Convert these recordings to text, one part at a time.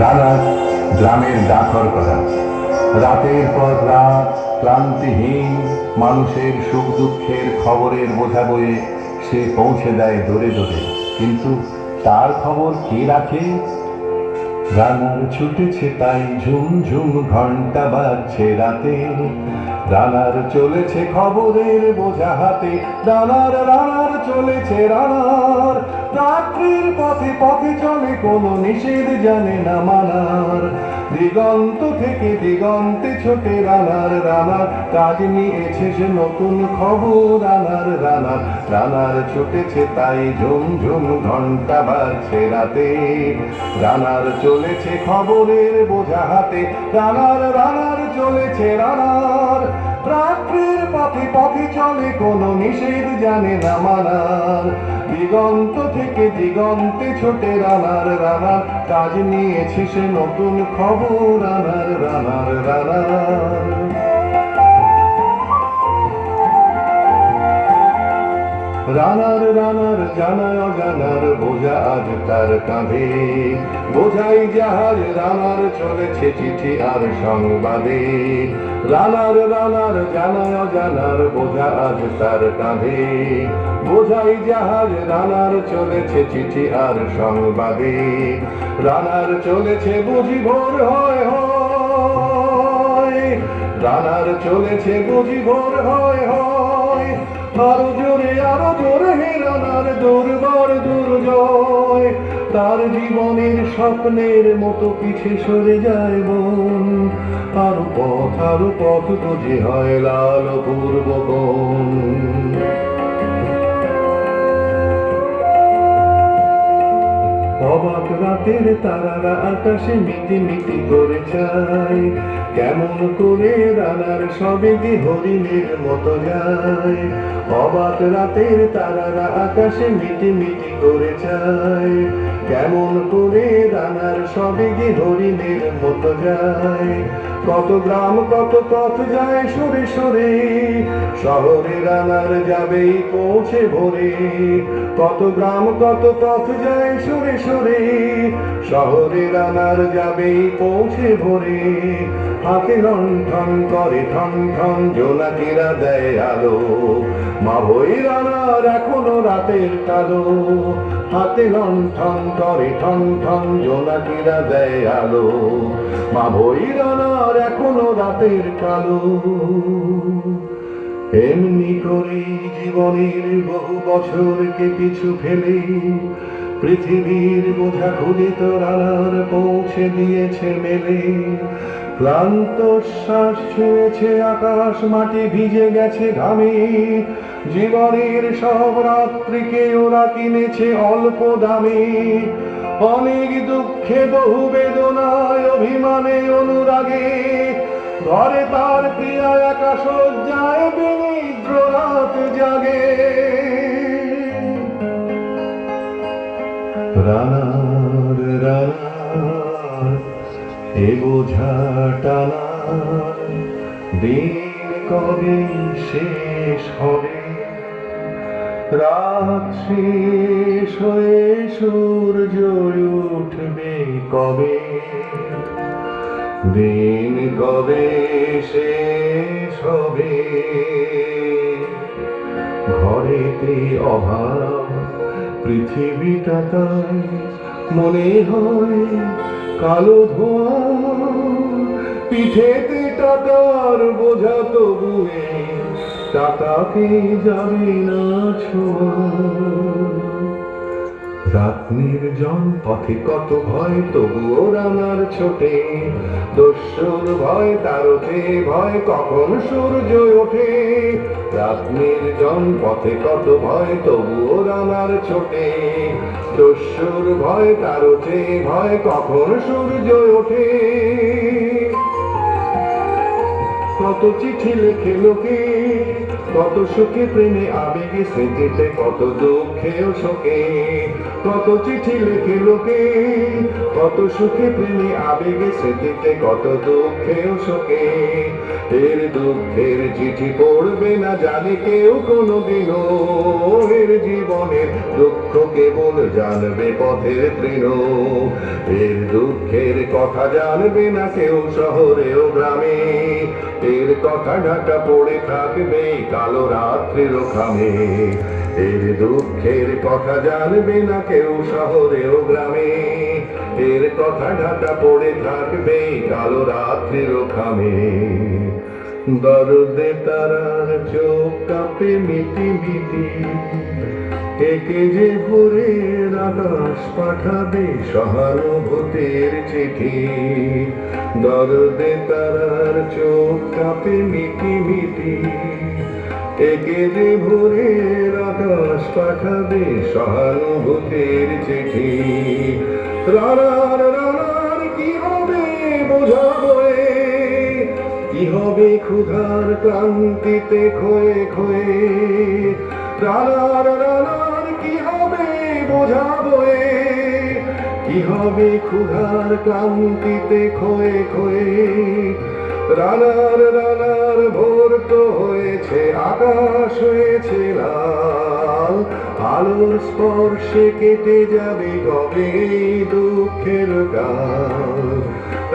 রানার গ্রামের ডাকর করা, রাতের পর রাত ক্লান্তিহীন মানুষের সুখ দুঃখের খবরের বোঝা বয়ে সে পৌঁছে দেয় দূরে দূরে। কিন্তু তার খবর কে রাখে? রানার ছুটেছে তাই ঝুম ঝুম ঘন্টা বাজছে রাতে, রানার চলেছে খবরের বোঝা হাতে। রানার রানার চলেছে রানার, রাত্রির পথে পথে চলে কোনো নিষেধ জানে না মানার। দিগন্ত থেকে দিগন্তে ছোটে রানার, রানার কাজ নিয়েছে সে নতুন খবর। রানার রানার রানার ছুটেছে তাই ঝুম ঝুম ঘন্টা বাজছে রাতে, রানার চলেছে খবরের বোঝা হাতে। রানার রানার চলেছে রানার, রাত্রির পথে পথে চলে কোনো নিষেধ জানে না মানার। দিগন্ত থেকে দিগন্তে ছোটে রানার, রানার কাজ নিয়েছে সে নতুন খবর। রানার রানার রানার রানার রানার জানায় অজানার বোঝা আজ তার কাঁধে, বোঝাই জাহাজ রানার চলেছে চিঠি আর সংবাদে। রানার রানার জানায় অজানার বোঝা আজ তার কাঁধে, বোঝাই জাহাজ রানার চলেছে চিঠি আর সংবাদে। রানার চলেছে বুঝি ভোর হয় হয়, রানার চলেছে বুঝি ভোর হয় হয়। আরো জোরে হে রানার দুর্বার দুর্জয়, তার জীবনের স্বপ্নের মতো পিছে সরে যায় বন। আরো পথ বুঝি হয় লাল পূর্ব বন। অবাক রাতের তারারা আকাশে মিটি মিটি করে চায়, কেমন করে রানার সবে কি হরিণের মতো যায়। অবাক রাতের তারারা আকাশে মিটি মিটি করে চায়, কেমন করে রানার সবে কি হরিণের মতো যায়। কত গ্রাম কত পথ যায় সরে সরে, শহরে রানার যাবেই পৌঁছে ভোরে। কত গ্রাম কত পথ যায় সরে সরে, শহরে রানার যাবেই পৌঁছে ভোরে। হাতে লণ্ঠন করে ঠন ঠন জোনাকিরা দেয় আলো, মা বই রানার এখনো রাতের কালো। হাতে লণ্ঠন করে ঠন ঠন জোনাকিরা দেয় আলো, মা বই রানার এখনো রাতের কালো। এমনি করে জীবনের বহু বছরকে পিছু ফেলে পৃথিবীর বোঝা খুদিত রানার পৌঁছে দিয়েছে মেলে। ক্লান্ত শ্বাস ছুঁয়েছে আকাশ মাটি ভিজে গেছে ঘামে, জীবনের সব রাত্রিকে ওরা কিনেছে অল্প দামে। অনেক দুঃখে বহু বেদনায় অভিমানে অনুরাগে, ঘরে তার প্রিয়া একা শয্যায় বিনিদ্র রাত জাগে। রানার রানার এ বোঝা টানা দিন কবে শেষ হবে। রাত শেষ হয়ে সূর্য উঠবে কবে, দিন কবে শেষ হবে। ঘরেতে অভাব পৃথিবীটা তাই মনে হয় কালো ধোঁয়া। পিঠেতে টাকার বোঝা তবুয়ে টাকাকে যাবে না ছোঁয়া। রাত নির্জন পথে কত ভয় তবুও রানার ছোটে, দস্যুর ভয় তারতে ভয় কখন সূর্য ওঠে। রাত নির্জন পথে কত ভয় তবুও রানার ছোটে, দস্যুর ভয় তারতে ভয় কখন সূর্য ওঠে। কত চিঠি লেখে লোকে, কত সুখে প্রেমে আবেগে স্মৃতিতে, কত দুঃখে ও শোকে। কত চিঠি লেখে লোকে, কত সুখে প্রেমে আবেগে স্মৃতিতে, কত দুঃখেও শোকে। এর দুঃখের চিঠি পড়বে না জানে কেউ কোনোদিনও, এর জীবনের দুঃখ কেবল জানবে পথের তৃণ। এর দুঃখের কথা জানবে না কেউ শহরে ও গ্রামে, এর কথা ঢাকা পড়ে থাকবে কালো রাত্রির খামে। এর দুঃখের কথা জানবে না কেউ শহরে ও গ্রামে, এর কথা ঢাকা পড়ে থাকবে কালো রাত্রির খামে। দরদে তারার চোখ কাঁপে মিটি মিটি, একে যে ভোরের আকাশ পাঠাবে সহানুভূতির চিঠি। দরদে তারার চোখ কাঁপে মিটি মিটি, একে যে ভোরের আকাশ পাঠাবে সহানুভূতির চিঠি। রানার রানার কি হবে বোঝাবো, কি হবে ক্ষুধার ক্লান্তিতে খয়ে খয়ে। রানার রানার কি হবে বোঝাবো, কি হবে ক্ষুধার ক্লান্তিতে খয়ে খয়ে। রানার রানার ভোর তো হয়েছে, আকাশ হয়েছে লাল, আলোর স্পর্শে কেটে যাবে কবে এই দুঃখের কাল।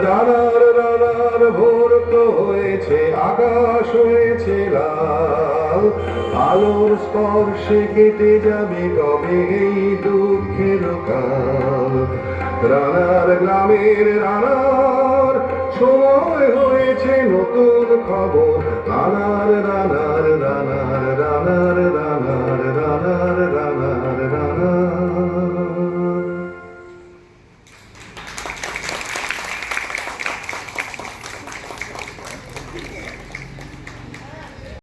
রানার রানার ভোর তো হয়েছে, আকাশ হয়েছে লাল, আলোর স্পর্শে কেটে যাবে কবে এই দুঃখের কাল। রানার গ্রামের রানার সময় হয়েছে নতুন খবর, রানার রানার রানার